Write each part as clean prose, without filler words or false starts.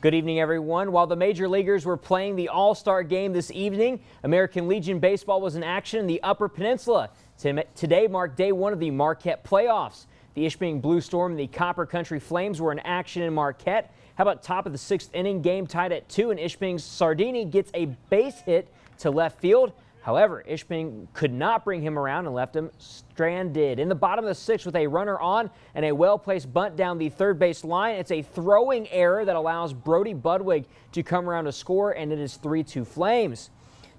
Good evening, everyone. While the major leaguers were playing the All-Star game this evening, American Legion Baseball was in action in the Upper Peninsula. Today marked day one of the Marquette playoffs. The Ishpeming Blue Storm and the Copper Country Flames were in action in Marquette. How about top of the sixth inning, game tied at 2, and Ishpeming's Sardini gets a base hit to left field. However, Ishpeming could not bring him around and left him stranded. In the bottom of the sixth with a runner on and a well-placed bunt down the third base line, it's a throwing error that allows Brody Budwig to come around to score, and it is 3-2 Flames.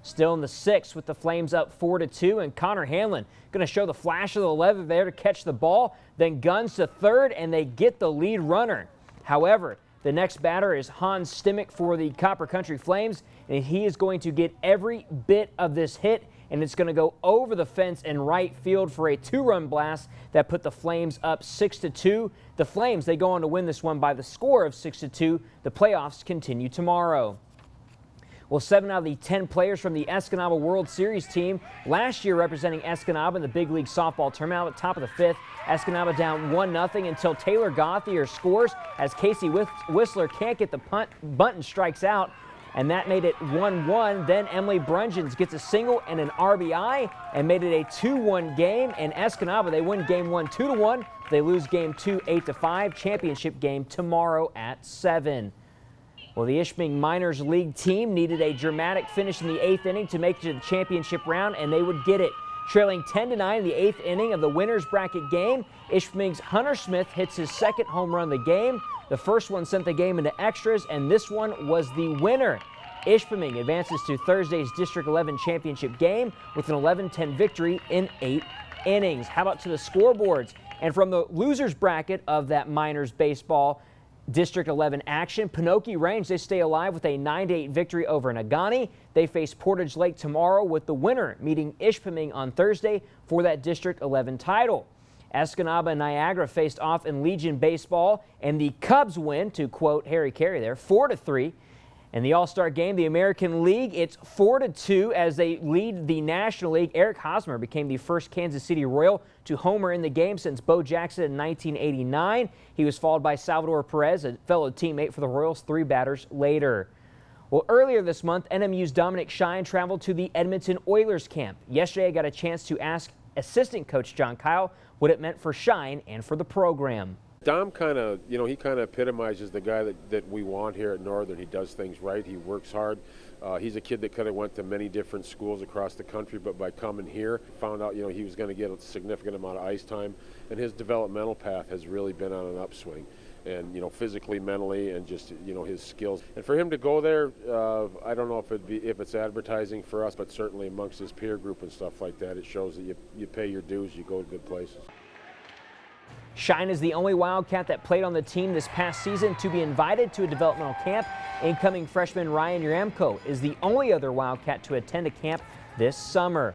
Still in the sixth with the Flames up 4-2, and Connor Hanlon going to show the flash of the leather there to catch the ball, then guns to third, and they get the lead runner. However, the next batter is Hans Stimmick for the Copper Country Flames, and he is going to get every bit of this hit, and it's going to go over the fence in right field for a 2-run blast that put the Flames up 6-2. The Flames, they go on to win this one by the score of 6-2. The playoffs continue tomorrow. Well, 7 out of the 10 players from the Escanaba World Series team last year representing Escanaba in the Big League Softball Tournament at the top of the fifth. Escanaba down 1-0 until Taylor Gauthier scores as Casey Whistler can't get the bunt and strikes out, and that made it 1-1. Then Emily Brungens gets a single and an RBI and made it a 2-1 game. And Escanaba, they win game 1 2-1. They lose game 2 8-5. Championship game tomorrow at 7. Well, the Ishpeming Miners League team needed a dramatic finish in the 8th inning to make it to the championship round, and they would get it. Trailing 10-9 in the 8th inning of the winner's bracket game, Ishpeming's Hunter Smith hits his second home run of the game. The first one sent the game into extras, and this one was the winner. Ishpeming advances to Thursday's District 11 championship game with an 11-10 victory in 8 innings. How about to the scoreboards? And from the loser's bracket of that Miners baseball District 11 action, Pinocchio Range, they stay alive with a 9-8 victory over Nagani. They face Portage Lake tomorrow, with the winner meeting Ishpeming on Thursday for that District 11 title. Escanaba and Niagara faced off in Legion baseball, and the Cubs win, to quote Harry Carey there, 4-3. In the All-Star game, the American League, it's 4-2 as they lead the National League. Eric Hosmer became the first Kansas City Royal to homer in the game since Bo Jackson in 1989. He was followed by Salvador Perez, a fellow teammate for the Royals, 3 batters later. Well, earlier this month, NMU's Dominic Shine traveled to the Edmonton Oilers camp. Yesterday, I got a chance to ask assistant coach John Kyle what it meant for Shine and for the program. Dom kind of, he kind of epitomizes the guy that we want here at Northern. He does things right. He works hard. He's a kid that could have went to many different schools across the country, but by coming here, found out, he was going to get a significant amount of ice time, and his developmental path has really been on an upswing. And, physically, mentally, and just, his skills. And for him to go there, I don't know if it's advertising for us, but certainly amongst his peer group and stuff like that, it shows that you pay your dues, you go to good places. Shine is the only Wildcat that played on the team this past season to be invited to a developmental camp. Incoming freshman Ryan Uramko is the only other Wildcat to attend a camp this summer.